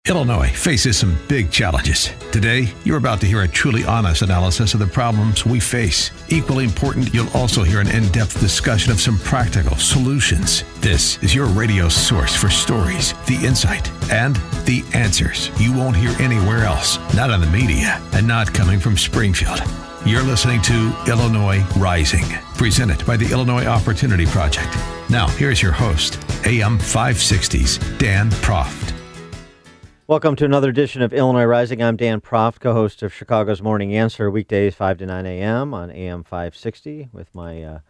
Illinois faces some big challenges. Today, you're about to hear a truly honest analysis of the problems we face. Equally important, you'll also hear an in-depth discussion of some practical solutions. This is your radio source for stories, the insight, and the answers you won't hear anywhere else, not on the media, and not coming from Springfield. You're listening to Illinois Rising, presented by the Illinois Opportunity Project. Now, here's your host, AM 560's Dan Proft. Welcome to another edition of Illinois Rising. I'm Dan Proft, co-host of Chicago's Morning Answer, weekdays 5 to 9 a.m. on AM 560 with my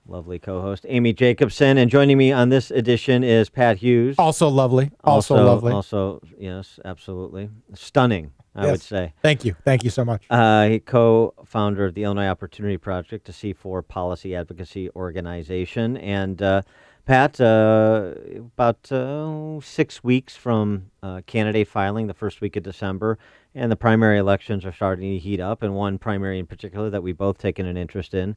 lovely co-host, Amy Jacobson. And joining me on this edition is Pat Hughes. Also lovely. Also lovely. Also, yes, absolutely. Stunning, I would say. Thank you. Thank you so much. Co-founder of the Illinois Opportunity Project, a C4 policy advocacy organization. And Pat, about 6 weeks from candidate filing, the first week of December, and the primary elections are starting to heat up. And one primary in particular that we both taken an interest in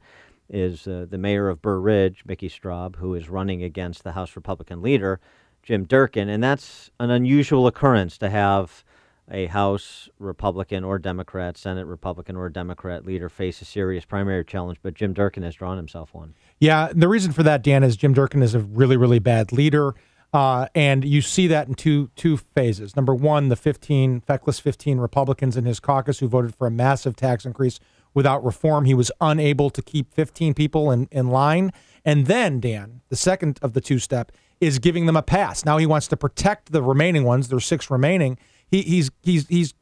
is the mayor of Burr Ridge, Mickey Straub, who is running against the House Republican leader, Jim Durkin. And that's an unusual occurrence to have a House Republican or Democrat, Senate Republican or Democrat leader face a serious primary challenge, but Jim Durkin has drawn himself one. Yeah, the reason for that, Dan, is Jim Durkin is a really, really bad leader, and you see that in two phases. Number one, the feckless 15 Republicans in his caucus who voted for a massive tax increase without reform. He was unable to keep 15 people in line. And then, Dan, the second of the two-step is giving them a pass. Now he wants to protect the remaining ones. There's 6 remaining. He's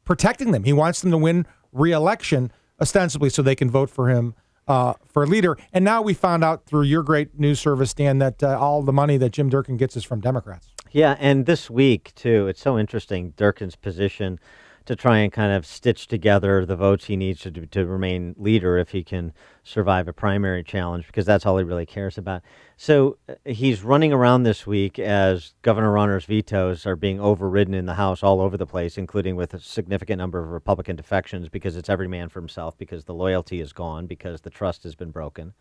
protecting them. He wants them to win re-election, ostensibly, so they can vote for him for leader. And now we found out through your great news service, Dan, that all the money that Jim Durkin gets is from Democrats. Yeah, and this week, too, it's so interesting, Durkin's position to try and kind of stitch together the votes he needs to remain leader if he can survive a primary challenge, because that's all he really cares about. So he's running around this week as Governor Rauner's vetoes are being overridden in the House all over the place, including with a significant number of Republican defections, because it's every man for himself, because the loyalty is gone, because the trust has been broken.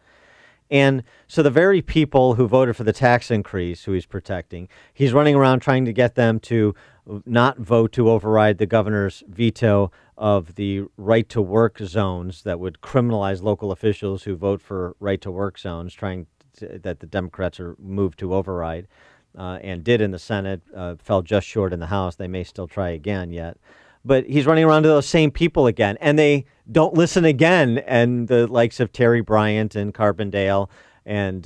And so the very people who voted for the tax increase, who he's protecting, he's running around trying to get them to not vote to override the governor's veto of the right-to-work zones that would criminalize local officials who vote for right-to-work zones, that the Democrats are moved to override, and did in the Senate, fell just short in the House. They may still try again yet. But he's running around to those same people again, and they don't listen again. And the likes of Terry Bryant and Carbondale and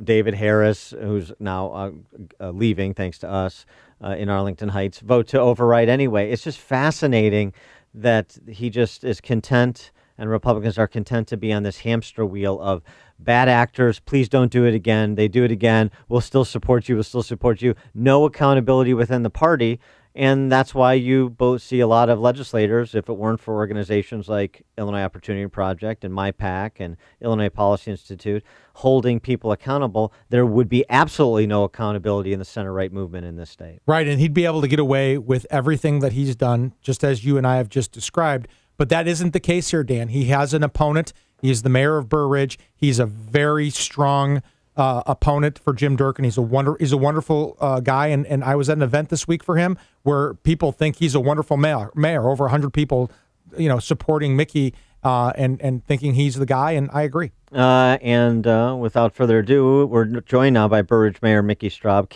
David Harris, who's now leaving thanks to us in Arlington Heights, vote to override anyway. It's just fascinating that he just is content, and Republicans are content to be on this hamster wheel of bad actors. Please don't do it again. They do it again. We'll still support you. We'll still support you. No accountability within the party. And that's why you both see a lot of legislators, if it weren't for organizations like Illinois Opportunity Project and MyPAC and Illinois Policy Institute, holding people accountable, there would be absolutely no accountability in the center-right movement in this state. Right, and he'd be able to get away with everything that he's done, just as you and I have just described. But that isn't the case here, Dan. He has an opponent. He's the mayor of Burr Ridge. He's a very strong opponent for Jim Durkin. He's a wonderful guy, and I was at an event this week for him where people think he's a wonderful mayor. Over 100 people, supporting Mickey and thinking he's the guy, and I agree. And without further ado, we're joined now by Burr Ridge Mayor Mickey Straub,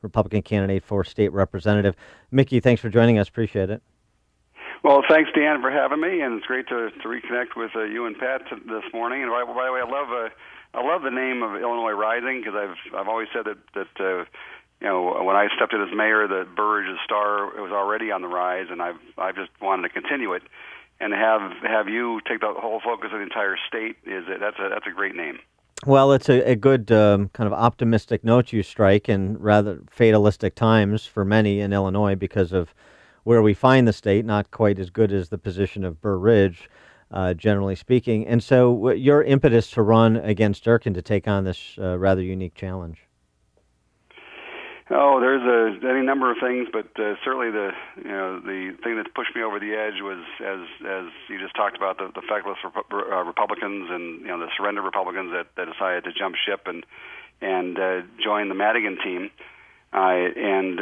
Republican candidate for state representative. Mickey, thanks for joining us. Appreciate it. Well, thanks, Dan, for having me, and it's great to reconnect with you and Pat this morning. And by the way, I love the name of Illinois Rising, because I've always said that when I stepped in as mayor, the Burr Ridge's star was already on the rise, and I've just wanted to continue it, and have you take the whole focus of the entire state. That's a great name. Well, it's a good kind of optimistic note you strike in rather fatalistic times for many in Illinois because of where we find the state, not quite as good as the position of Burr Ridge, generally speaking. And so your impetus to run against Durkin to take on this rather unique challenge? Oh, there's any number of things, but certainly the thing that pushed me over the edge was, as you just talked about, the feckless Republicans and the surrender Republicans that decided to jump ship and join the Madigan team. And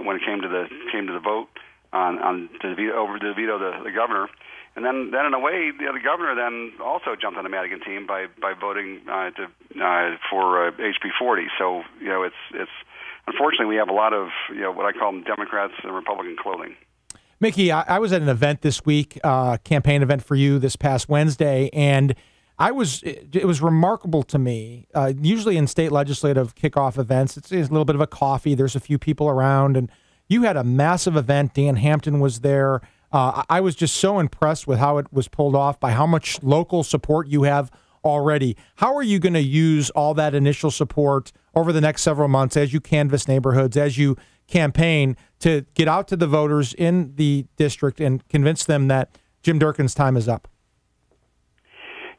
when it came to the vote, over to veto the governor. And then in a way, the governor then also jumped on the Madigan team by voting for HB 40. So it's unfortunately we have a lot of what I call them Democrats and Republican clothing. Mickey, I was at an event this week, campaign event for you this past Wednesday, and it was remarkable to me. Usually in state legislative kickoff events, it's a little bit of a coffee. There's a few people around, and you had a massive event. Dan Hampton was there. I was just so impressed with how it was pulled off, by how much local support you have already. How are you going to use all that initial support over the next several months as you canvass neighborhoods, as you campaign to get out to the voters in the district and convince them that Jim Durkin's time is up?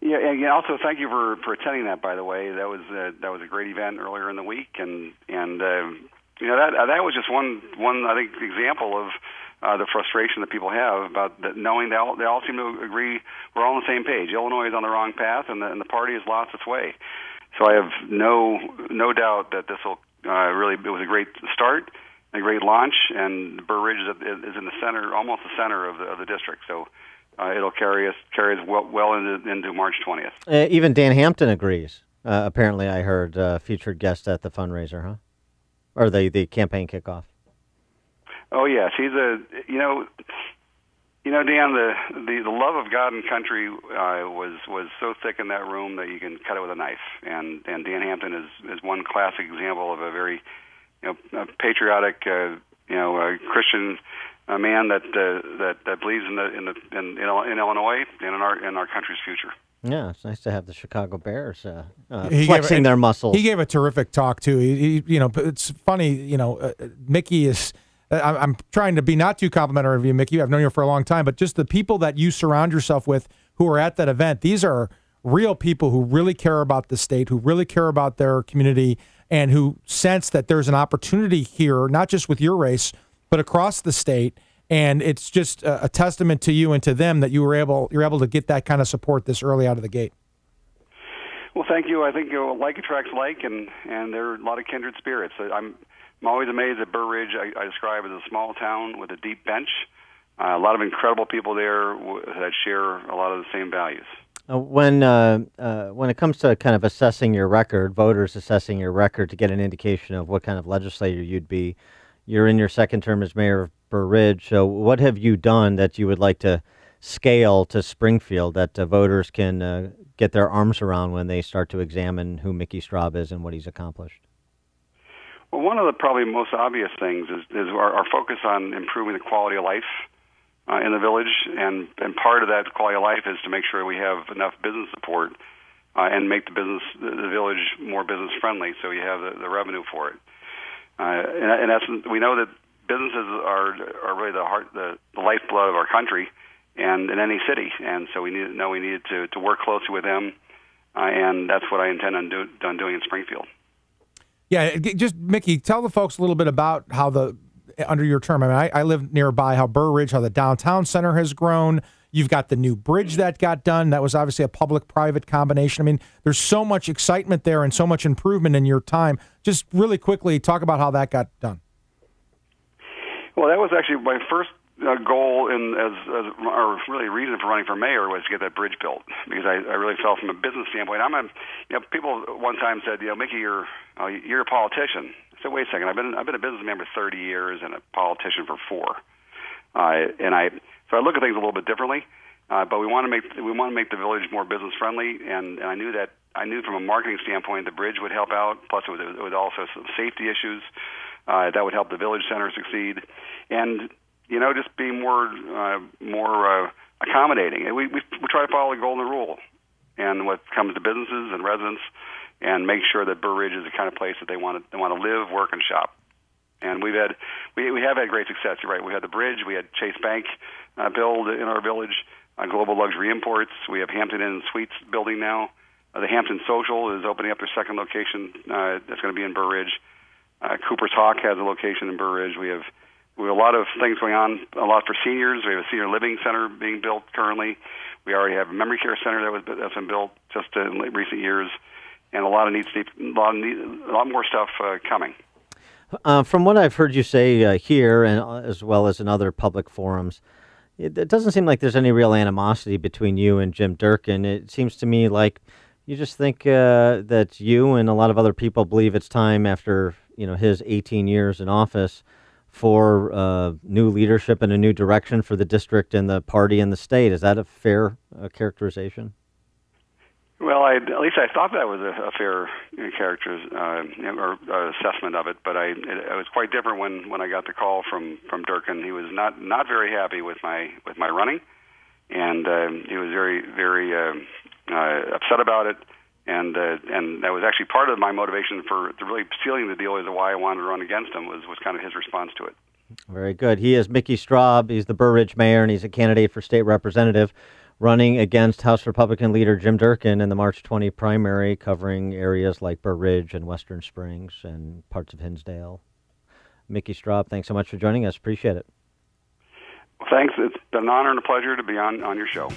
Yeah, and also thank you for attending that. By the way, that was a great event earlier in the week, and that was just one I think example of the frustration that people have about that, knowing they all seem to agree we're all on the same page. Illinois is on the wrong path, and the party has lost its way. So I have no doubt that this will it was a great start, a great launch, and Burr Ridge is in the center, almost the center of the district. So it'll carry us well into March 20th. Even Dan Hampton agrees. Apparently, I heard featured guest at the fundraiser, huh? Or the campaign kickoff. Oh yes, he's Dan. The love of God and country was so thick in that room that you can cut it with a knife. And Dan Hampton is one classic example of a very a patriotic Christian man that believes in Illinois and in our country's future. Yeah, it's nice to have the Chicago Bears flexing their muscles. He gave a terrific talk too. It's funny. Mickey is. I'm trying to be not too complimentary of you, Mickey. I've known you for a long time, but just the people that you surround yourself with who are at that event, these are real people who really care about the state, who really care about their community, and who sense that there's an opportunity here, not just with your race, but across the state. And it's just a testament to you and to them that you're able to get that kind of support this early out of the gate. Well, thank you. I think like attracts like, and there are a lot of kindred spirits. I'm always amazed at Burr Ridge. I describe it as a small town with a deep bench. A lot of incredible people there that share a lot of the same values. When it comes to kind of assessing your record, voters assessing your record to get an indication of what kind of legislator you'd be, you're in your second term as mayor of Burr Ridge. So what have you done that you would like to scale to Springfield that voters can get their arms around when they start to examine who Mickey Straub is and what he's accomplished? Well, one of the probably most obvious things is our focus on improving the quality of life in the village, and part of that quality of life is to make sure we have enough business support and make the village more business friendly, so you have the revenue for it. In essence, we know that businesses are really the heart, the lifeblood of our country, and in any city, and so we needed to work closely with them, and that's what I intend on doing in Springfield. Yeah, just Mickey, tell the folks a little bit about how under your term. I mean, I live nearby. How Burr Ridge, how the downtown center has grown. You've got the new bridge that got done. That was obviously a public-private combination. I mean, there's so much excitement there and so much improvement in your time. Just really quickly talk about how that got done. Well, that was actually my first goal, or really reason for running for mayor, was to get that bridge built, because I really felt from a business standpoint. People one time said, Mickey, you're a politician. I said, wait a second, I've been a businessman for 30 years and a politician for 4. So I look at things a little bit differently. But we want to make the village more business friendly, and I knew from a marketing standpoint the bridge would help out. Plus, it would also some safety issues that would help the village center succeed, and just be more accommodating. We try to follow the golden rule, and what comes to businesses and residents, and make sure that Burr Ridge is the kind of place that they want to live, work, and shop. And we have had great success. You're right. We had the bridge. We had Chase Bank build in our village. Global Luxury Imports. We have Hampton Inn Suites building now. The Hampton Social is opening up their second location. That's going to be in Burr Ridge. Cooper's Hawk has a location in Burr Ridge. We have a lot of things going on. A lot for seniors. We have a senior living center being built currently. We already have a memory care center that's been built just in recent years, and a lot more stuff coming. From what I've heard you say here, and as well as in other public forums, it doesn't seem like there's any real animosity between you and Jim Durkin. It seems to me like you just think that you and a lot of other people believe it's time after his 18 years in office for new leadership and a new direction for the district and the party and the state. Is that a fair characterization? Well, at least I thought that was a fair character or assessment of it. But it was quite different when I got the call from Durkin. He was not very happy with my running, and he was very upset about it. And that was actually part of my motivation for really sealing the deal as to why I wanted to run against him was kind of his response to it. Very good. He is Mickey Straub. He's the Burr Ridge mayor, and he's a candidate for state representative, running against House Republican leader Jim Durkin in the March 20 primary, covering areas like Burr Ridge and Western Springs and parts of Hinsdale. Mickey Straub, thanks so much for joining us. Appreciate it. Well, thanks. It's been an honor and a pleasure to be on your show.